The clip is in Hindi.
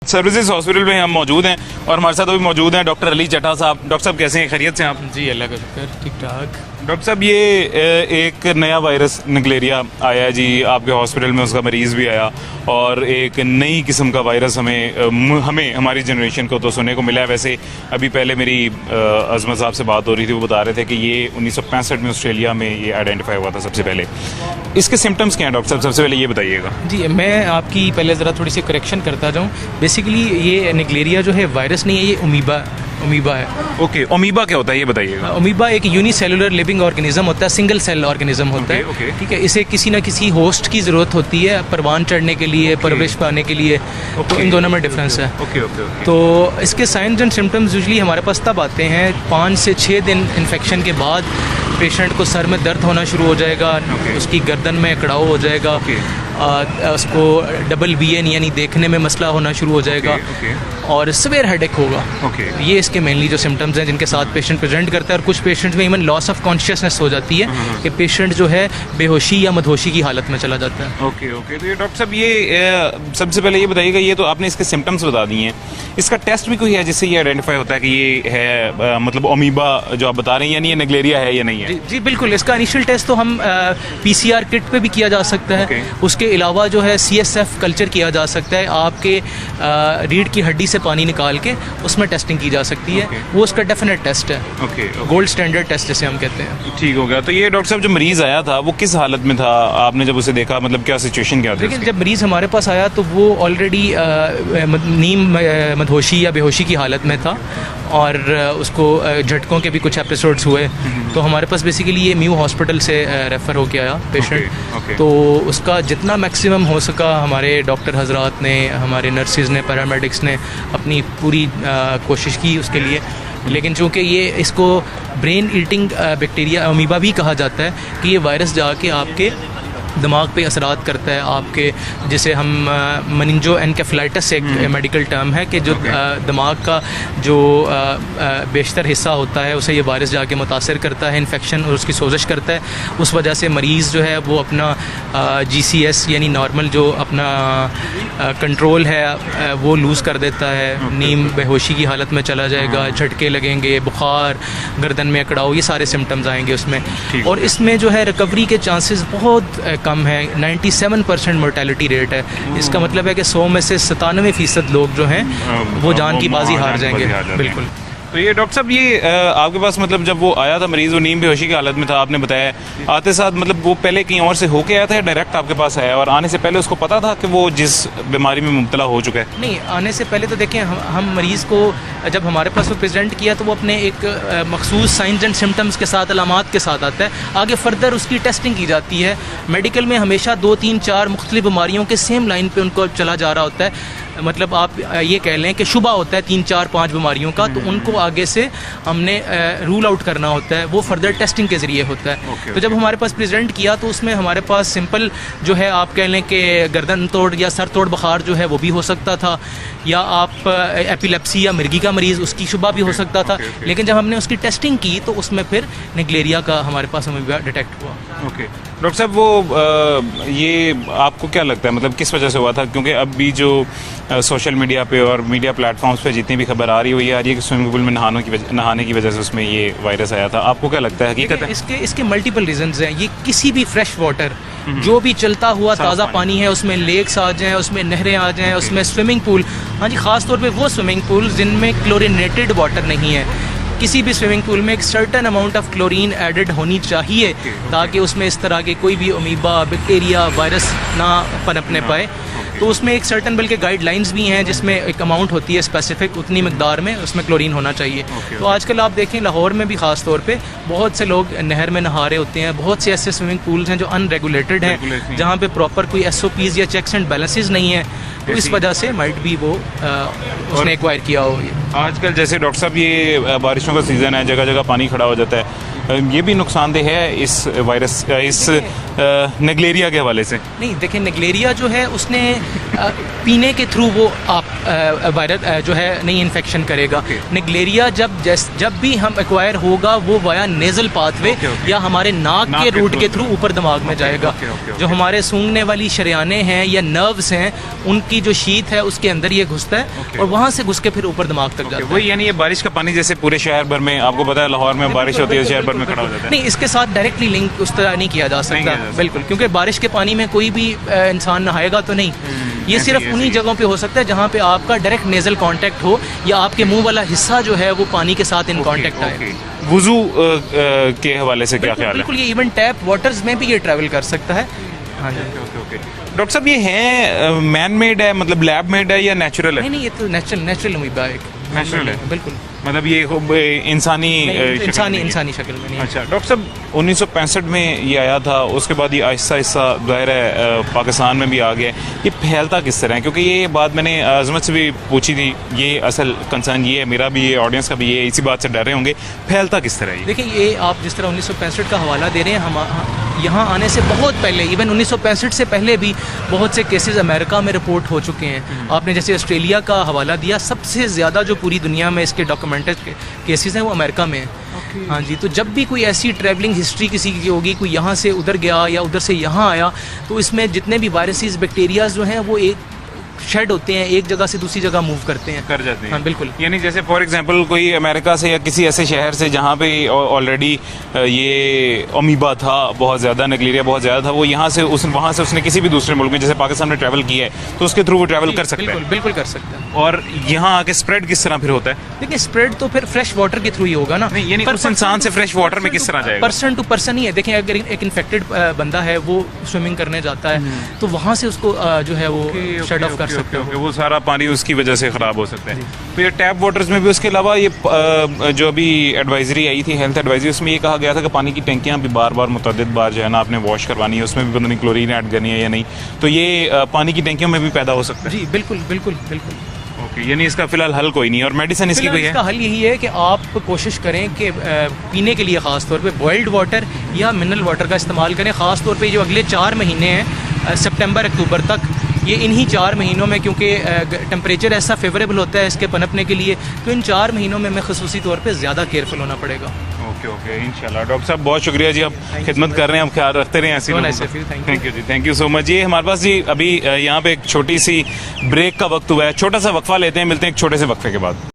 सर्विसेज हॉस्पिटल में हम मौजूद हैं और हमारे साथ अभी मौजूद हैं डॉक्टर अली चट्टा साहब। डॉक्टर साहब कैसे हैं, खैरियत से आप? जी अल्लाह का शुक्र, ठीक ठाक। डॉक्टर साहब ये एक नया वायरस निगलेरिया आया है जी आपके हॉस्पिटल में, उसका मरीज़ भी आया और एक नई किस्म का वायरस हमें हमारी जनरेशन को तो सुनने को मिला है। वैसे अभी पहले मेरी अजमत साहब से बात हो रही थी, वो बता रहे थे कि ये 1965 में ऑस्ट्रेलिया में ये आइडेंटिफाई हुआ था सबसे पहले। इसके सिम्टम्स क्या हैं डॉक्टर साहब, सबसे पहले ये बताइएगा। जी मैं आपकी पहले ज़रा थोड़ी सी करेक्शन करता जाऊँ। बेसिकली ये निगलेरिया जो है वायरस नहीं है, ये अमीबा है। ओके, अमीबा क्या होता है ये बताइएगा। अमीबा एक यूनिसेलुलर लिविंग ऑर्गेनिज्म होता है, सिंगल सेल ऑर्गेनिज्म होता है। ठीक है, इसे किसी ना किसी होस्ट की ज़रूरत होती है परवान चढ़ने के लिए, परवरिश पाने के लिए। तो इन दोनों में डिफरेंस है। तो इसके साइंस एंड सिम्टम्स यूजली हमारे पास तब आते हैं 5 से 6 दिन इन्फेक्शन के बाद। पेशेंट को सर में दर्द होना शुरू हो जाएगा, उसकी गर्दन में कड़ाव हो जाएगा, उसको डबल VN यानी देखने में मसला होना शुरू हो जाएगा और सवेयर हेडेक होगा। ये इसके मेनली जो सिम्टम्स हैं जिनके साथ पेशेंट प्रेजेंट करता है। और कुछ पेशेंट्स में इवन लॉस ऑफ कॉन्शियसनेस हो जाती है कि पेशेंट जो है बेहोशी या मदहोशी की हालत में चला जाता है। ओके, तो ये डॉक्टर साहब ये सबसे पहले ये बताइएगा, ये तो आपने इसके सिम्टम्स बता दिए हैं, इसका टेस्ट भी कोई है जिससे ये आइडेंटिफाई होता है कि ये है मतलब अमीबा जो आप बता रहे हैं, यानी ये निगलेरिया है या नहीं है? जी बिल्कुल, इसका इनिशियल टेस्ट तो हम PCR किट पे भी किया जा सकता है। उसके अलावा जो है CSF कल्चर किया जा सकता है। आपके रीढ़ की हड्डी से पानी निकाल के उसमें टेस्टिंग की जा सकती है। वो उसका डेफिनेट टेस्ट है, गोल्ड स्टैंडर्ड टेस्ट जिसे हम कहते हैं। ठीक हो गया। तो ये डॉक्टर साहब जो मरीज़ आया था वो किस हालत में था, आपने जब उसे देखा, मतलब क्या सिचुएशन क्या थी? लेकिन जब मरीज़ हमारे पास आया तो वो ऑलरेडी नीम मदहोशी या बेहोशी की हालत में था और उसको झटकों के भी कुछ एपिसोड्स हुए। तो हमारे पास बेसिकली ये म्यू हॉस्पिटल से रेफ़र होके आया पेशेंट। तो उसका जितना मैक्सिमम हो सका हमारे डॉक्टर हजरात ने, हमारे नर्सिस ने, पैरामेडिक्स ने अपनी पूरी कोशिश की उसके लिए। लेकिन चूँकि ये इसको ब्रेन ईटिंग बैक्टीरिया अमीबा भी कहा जाता है कि ये वायरस जाके आपके दिमाग पे असरात करता है आपके, जिसे हम मनिंजो एनकेफेलाइटिस एक मेडिकल टर्म है कि जो दिमाग का जो बेशतर हिस्सा होता है उसे ये वायरस जाके मुतासर करता है, इन्फेक्शन और उसकी सोजिश करता है। उस वजह से मरीज़ जो है वो अपना GCS यानी नॉर्मल जो अपना कंट्रोल है वो लूज़ कर देता है, नीम बेहोशी की हालत में चला जाएगा, झटके लगेंगे, बुखार, गर्दन में अकड़ाव, ये सारे सिम्टम्स आएंगे उसमें। और इसमें जो है रिकवरी के चांसेस बहुत कम है, 97% मोर्टेलिटी रेट है। इसका मतलब है कि 100 में से 97% लोग जो हैं वो जान की बाजी हार जाएंगे। बिल्कुल। तो ये डॉक्टर साहब ये आपके पास मतलब जब वो आया था मरीज़, वो नीम बेहोशी की हालत में था, आपने बताया, आते साथ मतलब वो पहले कहीं और से होके आया था या डायरेक्ट आपके पास आया? और आने से पहले उसको पता था कि वो जिस बीमारी में मुब्तला हो चुका है? नहीं, आने से पहले तो देखें हम मरीज़ को जब हमारे पास वो प्रेजेंट किया तो वो अपने एक मखसूस साइंस एंड सिम्टम्स के साथ, अलामात के साथ आता है। आगे फर्दर उसकी टेस्टिंग की जाती है। मेडिकल में हमेशा 2, 3, 4 मुख्तलिफ बीमारियों के सेम लाइन पर उनको चला जा रहा होता है। मतलब आप ये कह लें कि शुबा होता है 3, 4, 5 बीमारियों का, तो उनको आगे से हमने रूल आउट करना होता है। वो फर्दर टेस्टिंग के ज़रिए होता है। तो जब हमारे पास प्रेजेंट किया तो उसमें हमारे पास सिंपल जो है आप कह लें कि गर्दन तोड़ या सर तोड़ बुखार जो है वो भी हो सकता था, या आप एपिलेप्सी या मिर्गी का मरीज़ उसकी शुबा भी हो सकता था। लेकिन जब हमने उसकी टेस्टिंग की तो उसमें फिर निगलेरिया का हमारे पास अमीबा डिटेक्ट हुआ। डॉक्टर साहब वो ये आपको क्या लगता है मतलब किस वजह से हुआ था? क्योंकि अभी जो सोशल मीडिया पे और मीडिया प्लेटफॉर्म्स पे जितनी भी खबर आ रही है ये आ रही है कि स्विमिंग पूल में नहाने की वजह से उसमें ये वायरस आया था। आपको क्या लगता है, हकीकत है? इसके मल्टीपल रीजंस हैं। ये किसी भी फ्रेश वाटर जो भी चलता हुआ ताज़ा पानी है, उसमें लेक्स आ जाएँ, उसमें नहरें आ जाएँ, उसमें स्विमिंग पूल, हाँ जी, ख़ास तौर पे वो स्विमिंग पूल जिनमें क्लोरिनेटेड वाटर नहीं है। किसी भी स्विमिंग पूल में एक certain amount of chlorine added होनी चाहिए ताकि उसमें इस तरह के कोई भी अमीबा, बैक्टीरिया, वायरस ना पनपने पाए। तो उसमें एक सर्टन बल्कि गाइडलाइंस भी हैं जिसमें एक अमाउंट होती है स्पेसिफिक, उतनी मकदार में उसमें क्लोरीन होना चाहिए। तो आजकल आप देखें लाहौर में भी ख़ास तौर पे बहुत से लोग नहर में नहा रहे होते हैं। बहुत से ऐसे स्विमिंग पूल्स हैं जो अनरेगुलेटेड हैं, जहाँ पे प्रॉपर कोई SOPs या चेक्स एंड बैलेंसेस नहीं है। तो इस वजह से माइट भी वो उसने एक्वायर किया हो। आजकल जैसे डॉक्टर साहब ये बारिशों का सीज़न है, जगह जगह पानी खड़ा हो जाता है, ये भी नुकसानदेह है इस वायरस, इस नेगलेरिया के हवाले से? नहीं देखिए, नेगलेरिया जो है उसने पीने के थ्रू वो आप वायरस जो है नहीं इन्फेक्शन करेगा। नेगलेरिया जब भी हम एक्वायर होगा वो वाया नेजल पाथवे या हमारे नाक के रूट के थ्रू ऊपर दिमाग में जाएगा। जो हमारे सूंघने वाली शरियाने हैं या नर्व्स हैं उनकी जो शीत है उसके अंदर ये घुसता है और वहाँ से घुस के फिर ऊपर दिमाग तक जाता है। वही यानी ये बारिश का पानी जैसे पूरे शहर भर में, आपको पता है लाहौर में बारिश होती है शहर भर में खड़ा हो जाता है। नहीं, इसके साथ डायरेक्टली लिंक उस तरह नहीं किया जा सकता बिल्कुल, क्योंकि बारिश के पानी में कोई भी इंसान नहाएगा तो नहीं। ये सिर्फ उन्हीं जगहों पे हो सकता है जहाँ पे आपका डायरेक्ट नेजल कांटेक्ट हो या आपके मुंह वाला हिस्सा जो है वो पानी के साथ इन कांटेक्ट आए। वुजू के हवाले से क्या ख्याल है? बिल्कुल, ये इवन टैप वाटर्स में भी ये ट्रैवल कर सकता है। हाँ जी। डॉक्टर साहब, ये है मैन मेड है, मतलब लैब मेड है या नेचुरल है? नहीं, ये तो नेचुरल अमीबा है, नेचुरल है बिल्कुल। मतलब ये इंसानी शक्ल में नहीं। अच्छा डॉक्टर साहब, 1965 में ये आया था, उसके बाद ये आहिस्ता आहिस्ता दायरा पाकिस्तान में भी आ गया। ये फैलता किस तरह है? क्योंकि ये बात मैंने आजमत से भी पूछी थी, ये असल कंसर्न ये है, मेरा भी ये, ऑडियंस का भी ये, इसी बात से डर रहे होंगे। फैलता किस तरह है? देखिए, ये आप जिस तरह 1965 का हवाला दे रहे हैं, हम यहाँ आने से बहुत पहले, इवन 1965 से पहले भी बहुत से केसेस अमेरिका में रिपोर्ट हो चुके हैं। आपने जैसे ऑस्ट्रेलिया का हवाला दिया, सबसे ज़्यादा जो पूरी दुनिया में इसके डॉक्यूमेंटेड केसेस हैं वो अमेरिका में हैं। हाँ जी, तो जब भी कोई ऐसी ट्रैवलिंग हिस्ट्री किसी की होगी, कोई यहाँ से उधर गया या उधर से यहाँ आया, तो इसमें जितने भी वायरसेस बैक्टीरियाज जो हैं वो एक शेड होते हैं, एक जगह से दूसरी जगह मूव कर जाते हैं। हाँ बिल्कुल। यानी जैसे फॉर एग्जांपल कोई अमेरिका से या किसी ऐसे शहर से जहाँ पे ऑलरेडी ये अमीबा था बहुत ज़्यादा, नेगलेरिया बहुत ज़्यादा था, वो यहाँ से वहाँ से उसने किसी भी दूसरे मुल्क में जैसे पाकिस्तान में ट्रैवल किया है तो उसके थ्रू वो ट्रैवल कर सकता है? बिल्कुल कर सकता है। और यहाँ आके स्प्रेड किस तरह फिर होता है? देखिए, स्प्रेड तो फिर फ्रेश वाटर के थ्रू ही होगा ना। यानी उस इंसान से फ्रेश वाटर में किस तरह जाएगा? पर्सन टू पर्सन ही है। देखिए, अगर एक इन्फेक्टेड बंदा है, वो स्विमिंग करने जाता है तो वहाँ से उसको जो है वो शेड ऑफ कर सकते हो। वो सारा पानी उसकी वजह से खराब हो सकता है। तो ये टैप वाटर्स में भी, उसके अलावा ये जो अभी एडवाइजरी आई थी, हेल्थ एडवाइजरी, उसमें ये कहा गया था कि पानी की टंकियां भी बार बार मुतअद्दिद बार जो है ना आपने वॉश करवानी है, उसमें भी पता नहीं क्लोरीन ऐड करनी है या नहीं, तो ये पानी की टंकियों में भी पैदा हो सकता है? जी बिल्कुल। ओके, यानी इसका फिलहाल हल कोई नहीं है। और मेडिसिन इसकी कोई है? इसका हल यही है कि आप कोशिश करें कि पीने के लिए ख़ास तौर पे बॉइल्ड वाटर या मिनरल वाटर का इस्तेमाल करें। ख़ास तौर पे जो अगले 4 महीने हैं, सितंबर अक्टूबर तक, ये इन्हीं 4 महीनों में, क्योंकि टेम्परेचर ऐसा फेवरेबल होता है इसके पनपने के लिए, तो इन 4 महीनों में हमें खसूसी तौर पे ज़्यादा केयरफुल होना पड़ेगा। ओके इंशाल्लाह। डॉक्टर साहब बहुत शुक्रिया जी, आप खिदमत कर रहे हैं, आप ख्याल रखते रहे ऐसे। थैंक यू जी, थैंक यू सो मच। ये हमारे पास जी अभी यहाँ पे एक छोटी सी ब्रेक का वक्त हुआ है, छोटा सा वक्फा लेते हैं, मिलते हैं एक छोटे से वक्फे के बाद।